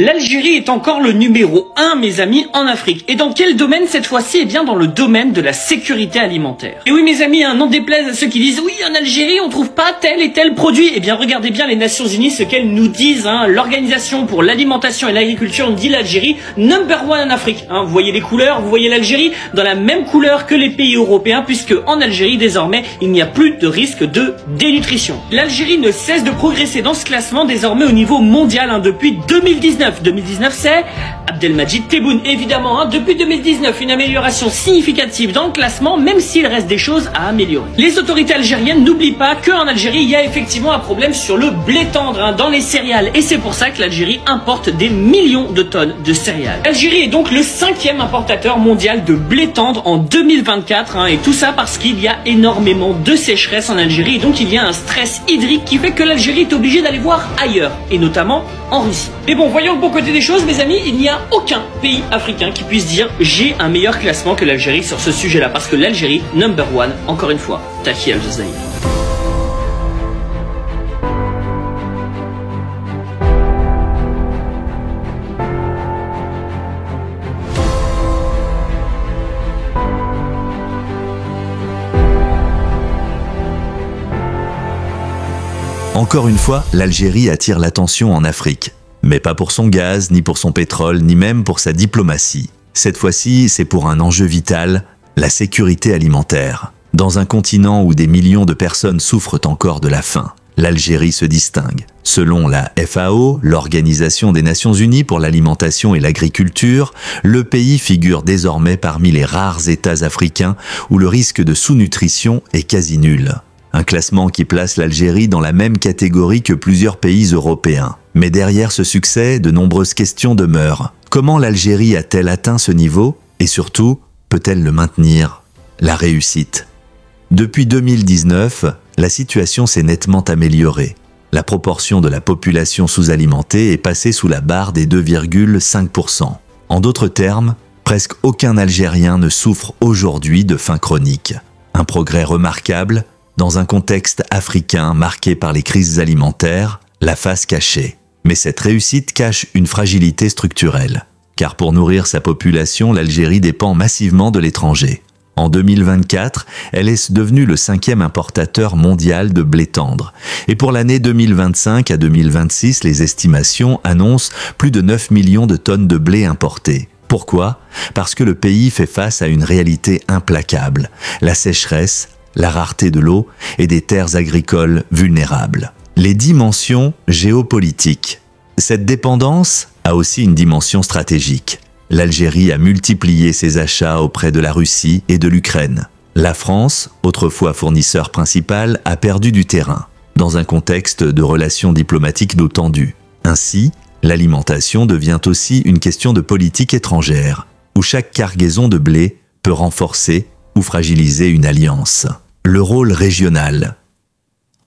L'Algérie est encore le numéro 1, mes amis, en Afrique. Et dans quel domaine cette fois-ci? Eh bien dans le domaine de la sécurité alimentaire. Et oui mes amis, n'en déplaise à ceux qui disent oui en Algérie on trouve pas tel et tel produit. Eh bien regardez bien les Nations Unies ce qu'elles nous disent. L'Organisation pour l'alimentation et l'agriculture dit l'Algérie number 1 en Afrique. Vous voyez les couleurs, vous voyez l'Algérie dans la même couleur que les pays européens, puisque en Algérie désormais il n'y a plus de risque de dénutrition. L'Algérie ne cesse de progresser dans ce classement désormais au niveau mondial depuis 2019. 2019 c'est Abdelmajid Tebboune. Évidemment, depuis 2019, une amélioration significative dans le classement, même s'il reste des choses à améliorer. Les autorités algériennes n'oublient pas qu'en Algérie, il y a effectivement un problème sur le blé tendre dans les céréales. Et c'est pour ça que l'Algérie importe des millions de tonnes de céréales. L'Algérie est donc le 5e importateur mondial de blé tendre en 2024. Et tout ça parce qu'il y a énormément de sécheresse en Algérie. Et donc il y a un stress hydrique qui fait que l'Algérie est obligée d'aller voir ailleurs. Et notamment en Russie. Mais bon, voyons le bon côté des choses, mes amis, il n'y a aucun pays africain qui puisse dire j'ai un meilleur classement que l'Algérie sur ce sujet-là, parce que l'Algérie, number 1, encore une fois, Tahi Al-Jazair. Encore une fois, l'Algérie attire l'attention en Afrique. Mais pas pour son gaz, ni pour son pétrole, ni même pour sa diplomatie. Cette fois-ci, c'est pour un enjeu vital, la sécurité alimentaire. Dans un continent où des millions de personnes souffrent encore de la faim, l'Algérie se distingue. Selon la FAO, l'Organisation des Nations Unies pour l'alimentation et l'agriculture, le pays figure désormais parmi les rares États africains où le risque de sous-nutrition est quasi nul. Un classement qui place l'Algérie dans la même catégorie que plusieurs pays européens. Mais derrière ce succès, de nombreuses questions demeurent. Comment l'Algérie a-t-elle atteint ce niveau? Et surtout, peut-elle le maintenir? La réussite. Depuis 2019, la situation s'est nettement améliorée. La proportion de la population sous-alimentée est passée sous la barre des 2,5%. En d'autres termes, presque aucun Algérien ne souffre aujourd'hui de faim chronique. Un progrès remarquable dans un contexte africain marqué par les crises alimentaires, la face cachée. Mais cette réussite cache une fragilité structurelle. Car pour nourrir sa population, l'Algérie dépend massivement de l'étranger. En 2024, elle est devenue le 5e importateur mondial de blé tendre. Et pour l'année 2025 à 2026, les estimations annoncent plus de 9 millions de tonnes de blé importées. Pourquoi? Parce que le pays fait face à une réalité implacable, la sécheresse, la rareté de l'eau et des terres agricoles vulnérables. Les dimensions géopolitiques. Cette dépendance a aussi une dimension stratégique. L'Algérie a multiplié ses achats auprès de la Russie et de l'Ukraine. La France, autrefois fournisseur principal, a perdu du terrain, dans un contexte de relations diplomatiques d'eau tendue. Ainsi, l'alimentation devient aussi une question de politique étrangère, où chaque cargaison de blé peut renforcer ou fragiliser une alliance. Le rôle régional.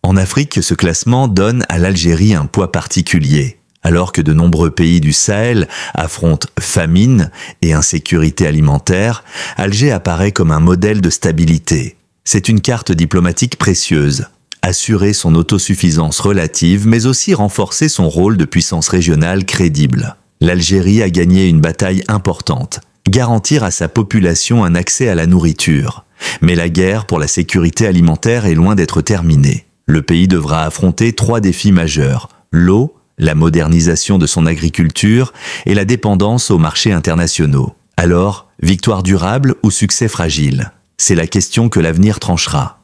En Afrique, ce classement donne à l'Algérie un poids particulier. Alors que de nombreux pays du Sahel affrontent famine et insécurité alimentaire, Alger apparaît comme un modèle de stabilité. C'est une carte diplomatique précieuse. Assurer son autosuffisance relative, mais aussi renforcer son rôle de puissance régionale crédible. L'Algérie a gagné une bataille importante. Garantir à sa population un accès à la nourriture. Mais la guerre pour la sécurité alimentaire est loin d'être terminée. Le pays devra affronter 3 défis majeurs. L'eau, la modernisation de son agriculture et la dépendance aux marchés internationaux. Alors, victoire durable ou succès fragile? C'est la question que l'avenir tranchera.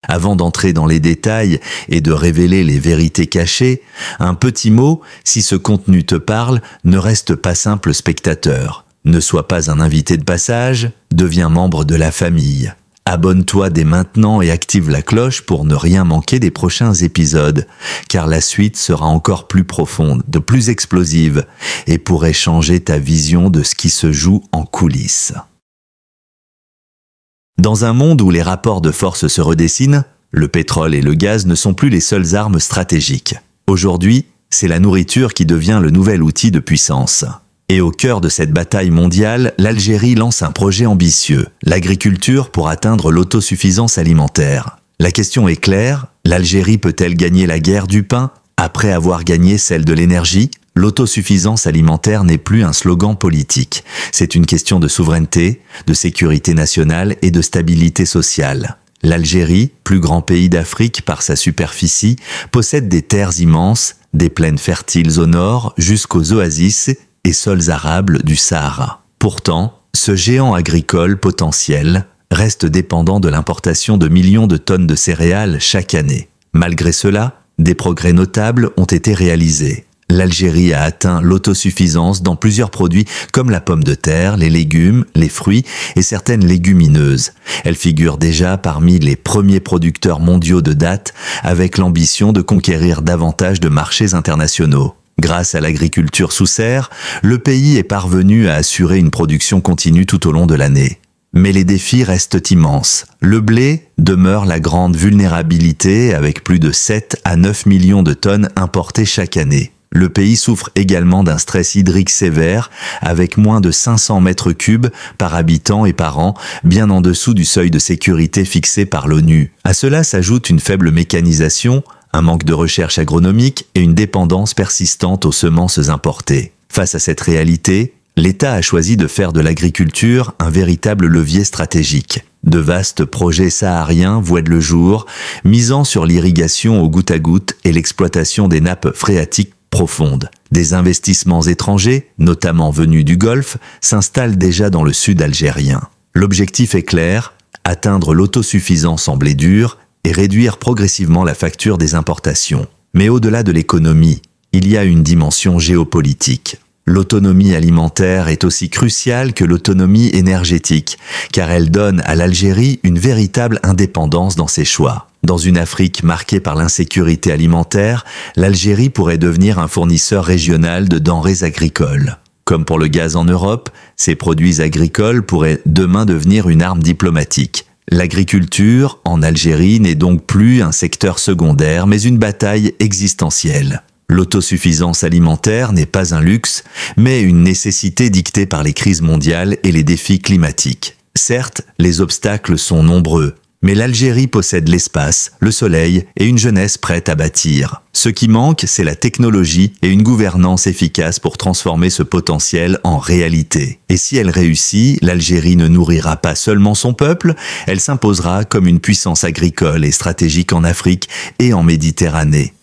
Avant d'entrer dans les détails et de révéler les vérités cachées, un petit mot, si ce contenu te parle, ne reste pas simple spectateur. Ne sois pas un invité de passage, deviens membre de la famille. Abonne-toi dès maintenant et active la cloche pour ne rien manquer des prochains épisodes, car la suite sera encore plus profonde, de plus explosive, et pourrait changer ta vision de ce qui se joue en coulisses. Dans un monde où les rapports de force se redessinent, le pétrole et le gaz ne sont plus les seules armes stratégiques. Aujourd'hui, c'est la nourriture qui devient le nouvel outil de puissance. Et au cœur de cette bataille mondiale, l'Algérie lance un projet ambitieux, l'agriculture pour atteindre l'autosuffisance alimentaire. La question est claire, l'Algérie peut-elle gagner la guerre du pain après avoir gagné celle de l'énergie? L'autosuffisance alimentaire n'est plus un slogan politique. C'est une question de souveraineté, de sécurité nationale et de stabilité sociale. L'Algérie, plus grand pays d'Afrique par sa superficie, possède des terres immenses, des plaines fertiles au nord jusqu'aux oasis et sols arables du Sahara. Pourtant, ce géant agricole potentiel reste dépendant de l'importation de millions de tonnes de céréales chaque année. Malgré cela, des progrès notables ont été réalisés. L'Algérie a atteint l'autosuffisance dans plusieurs produits comme la pomme de terre, les légumes, les fruits et certaines légumineuses. Elle figure déjà parmi les premiers producteurs mondiaux de dattes avec l'ambition de conquérir davantage de marchés internationaux. Grâce à l'agriculture sous serre, le pays est parvenu à assurer une production continue tout au long de l'année. Mais les défis restent immenses. Le blé demeure la grande vulnérabilité avec plus de 7 à 9 millions de tonnes importées chaque année. Le pays souffre également d'un stress hydrique sévère, avec moins de 500 mètres cubes par habitant et par an, bien en dessous du seuil de sécurité fixé par l'ONU. À cela s'ajoute une faible mécanisation, un manque de recherche agronomique et une dépendance persistante aux semences importées. Face à cette réalité, l'État a choisi de faire de l'agriculture un véritable levier stratégique. De vastes projets sahariens voient le jour, misant sur l'irrigation au goutte à goutte et l'exploitation des nappes phréatiques profonde. Des investissements étrangers, notamment venus du Golfe, s'installent déjà dans le sud algérien. L'objectif est clair, atteindre l'autosuffisance en blé dur et réduire progressivement la facture des importations. Mais au-delà de l'économie, il y a une dimension géopolitique. L'autonomie alimentaire est aussi cruciale que l'autonomie énergétique, car elle donne à l'Algérie une véritable indépendance dans ses choix. Dans une Afrique marquée par l'insécurité alimentaire, l'Algérie pourrait devenir un fournisseur régional de denrées agricoles. Comme pour le gaz en Europe, ces produits agricoles pourraient demain devenir une arme diplomatique. L'agriculture, en Algérie, n'est donc plus un secteur secondaire, mais une bataille existentielle. L'autosuffisance alimentaire n'est pas un luxe, mais une nécessité dictée par les crises mondiales et les défis climatiques. Certes, les obstacles sont nombreux, mais l'Algérie possède l'espace, le soleil et une jeunesse prête à bâtir. Ce qui manque, c'est la technologie et une gouvernance efficace pour transformer ce potentiel en réalité. Et si elle réussit, l'Algérie ne nourrira pas seulement son peuple, elle s'imposera comme une puissance agricole et stratégique en Afrique et en Méditerranée.